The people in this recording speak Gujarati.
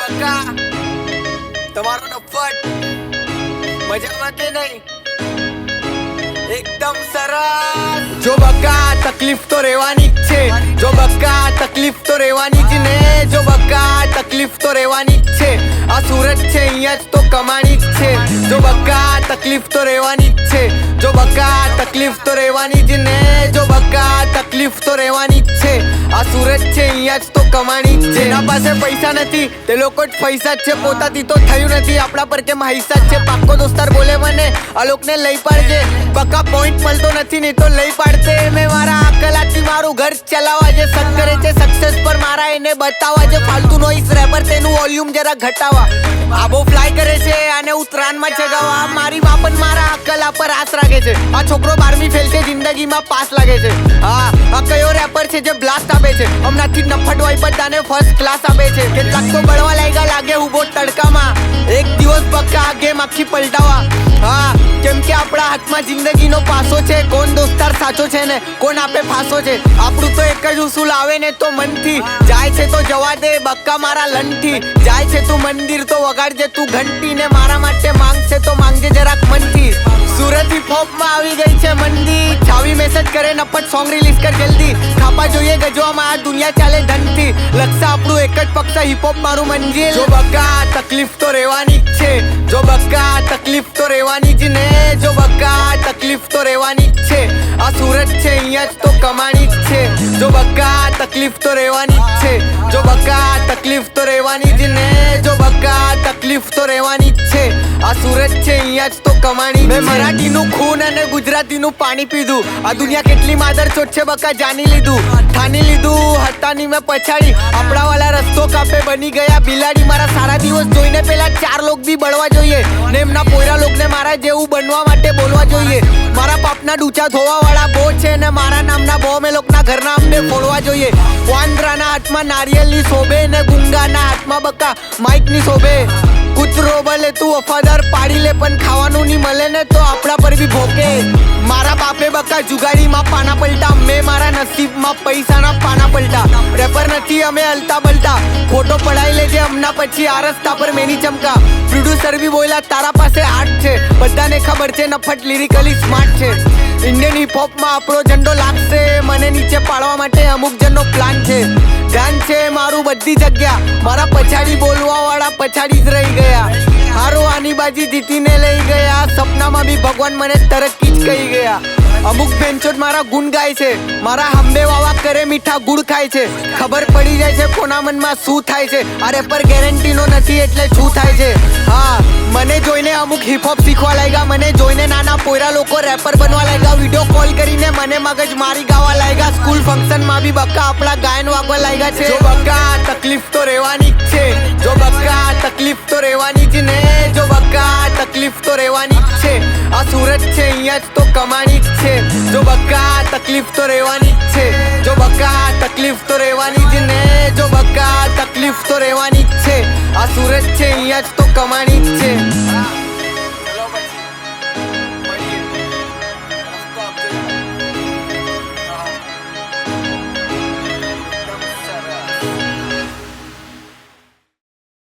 બકા તમારો નફટ મજામાં કે નહીં એકદમ સરસ જો બકા તકલીફ તો રહેવાની જ છે જો બકા તકલીફ તો રહેવાની જ ને જો બકા તકલીફ તો રહેવાની જ છે આ સુરત છે અહીંયા જ તો કમાણી જ છે જો બકા તકલીફ તો રહેવાની જ છે જો બકા તકલીફ તો રહેવાની જ ને જો બકા તકલીફ તો રહેવાની જ છે આ સુરત છે અહીંયા જ તો કમાણી જ છે જેના પાસે પૈસા નથી તે લોકો જ પૈસા જ છે પોતાથી તો થયું નથી આપણા પર કેમ હૈસા જ છે પાક્કો દોસ્તાર બોલે મને આ લોકને લઈ પાડજે બકા પોઈન્ટ મળતો નથી નહીં તો લઈ પાડતે મેં મારા અકલાથી મારું ઘર ચલાવવા જે સક કરે છે સક્સેસ પર મારા એને બતાવવા જે ફાલતુ નોઈસ રેપર તેનું વોલ્યુમ જરા ઘટાવા આબો ફ્લાય કરે છે અને ઉત્તરાયણમાં ચગાવવા મારી બાપન મારા અકલા પર આસ રાખે છે આ છોકરો 12મી ફેલ છે જિંદગીમાં પાસ લાગે છે હા આ કયો રેપર છે જે બ્લાસ્ટ આપે છે હમણાંથી નફટ હોય બધાને ફર્સ્ટ ક્લાસ આપે છે કેટલાક તો બળવા લાગે ઉભો તડકામાં એક દિવસ બક્કા આ ગેમ આખી પલટાવા હા કેમ કે આપણા હાથમાં જિંદગીનો પાસો છે કોણ દોસ્તાર સાચો છે ને કોણ આપે ફાસો છે આપણું તો એક જ ઉસૂલ આવે ને તો મનથી જાય છે તો જવા દે બક્કા મારા લનથી જાય છે તું મંદિર તો વગાડજે તું ઘંટી ને મારા માટે માંગશે તો માંગજે જરાક મનથી સુરત હિપ હોપમાં આવી ગઈ છે મંદી છાવી મેસેજ કરે નફટ સોંગ રિલીઝ કર જલ્દી ખાપા જોઈએ ગજવામાં આ દુનિયા ચાલે ધનથી લક્ષ આપણું એક જ પક્ષ હિપ હોપ મારું મંજિલ જો બક્કા તકલીફ તો રહેવાની જ છે જો બક્કા તકલીફ તો રહેવાની જ ને જો બક્કા તકલીફ તો રહેવાની જ છે આ સુરત છે અહીંયા જ તો કમાણી જ છે જો બક્કા તકલીફ તો રહેવાની જ છે જો બક્કા તકલીફ તો રહેવાની જ ને જો બક્કા તકલીફ તો રહેવાની જ છે આ સુરત છે અહીંયા જ તો કમાણી મેં મરાઠીનું ખૂન અને ગુજરાતીનું પાણી પીધું આ દુનિયા કેટલી માદરચોદ છે બક્કા જાણી લીધું ઠાની લીધું હતાની મેં પછાડી આપણા વાળા રસ્તો કાપે બની ગયા બિલાડી મારા સારા દિવસ જોઈને પેલા 4 લોક બી બળવા જોઈએ ને એમના પોયરા લોકને મારા જેવું બનવા માટે બોલવા જોઈએ મારા પાપના ડૂચા ધોવા વાળા બહુ છે ને મારા નામના બહુ મેં લોકના ઘરના અમને ફોડવા જોઈએ વાંદરાના હાથમાં નારિયેલની શોભે ને ગુંગાના હાથમાં બક્કા માઇકની શોભે કૂતરો ભલે તું વફાદાર પાડી લે પણ ખાવાનું નહીં મળે ને તો આપણા પર બી ભોકે મારા બાપે બક્કા જુગાડીમાં પાના પલટા મેં મારા નસીબમાં પૈસાના પાના પલટા રેપર નથી અમે હલતા બલતા ફોટો પડાઈ લેજે હમણાં પછી આ રસ્તા પર મેની ચમકા પ્રોડ્યુસર બી બોલ્યા તારા પાસે આર્ટ છે બધાને ખબર છે નફટ લિરિકલી સ્માર્ટ છે ઇન્ડિયન હિપ હોપમાં આપણો ઝંડો લાગશે મને નીચે પાડવા માટે અમુક જણનો પ્લાન છે ધ્યાન છે મારું બધી જગ્યા મારા પછાડી બોલવા વાળા પછાડી જ રહી ગયા હારો આની બાજી જીતીને લઈ ગયા સપનામાં બી ભગવાન મને તરક્કી જ કહી ગયા અમુક બેન્ચોટ મારા ગુણ ગાય છે મારા હંબે વાવા કરે મીઠા ગુડ ખાય છે ખબર પડી જાય છે કોના મનમાં શું થાય છે આ રેપર ગેરંટીનો નથી એટલે શું થાય છે હા મને જોઈને અમુક હિપ હોપ શીખવા લાગ્યા મને જોઈને નાના પોયરા લોકો રેપર બનવા લાગ્યા વિડીયો કોલ કરીને મને મગજ મારી ગાવા લાગ્યા સ્કૂલ ફંક્શનમાં બી બક્કા આપણા ગાયન વાગવા લાગ્યા છે જો બક્કા તકલીફ તો રહેવાની જ છે જો બક્કા તકલીફ તો રહેવાની જ ને જો બક્કા તકલીફ તો રહેવાની જ છે આ સુરત છે અહીંયા જ તો કમાણી જ છે જો બક્કા તકલીફ તો રહેવાની જ છે જો બક્કા તકલીફ તો રહેવાની જ ને જો બક્કા તકલીફ તો રહેવાની જ છે આ સુરત છે અહીંયા જ તો કમાણી જ છે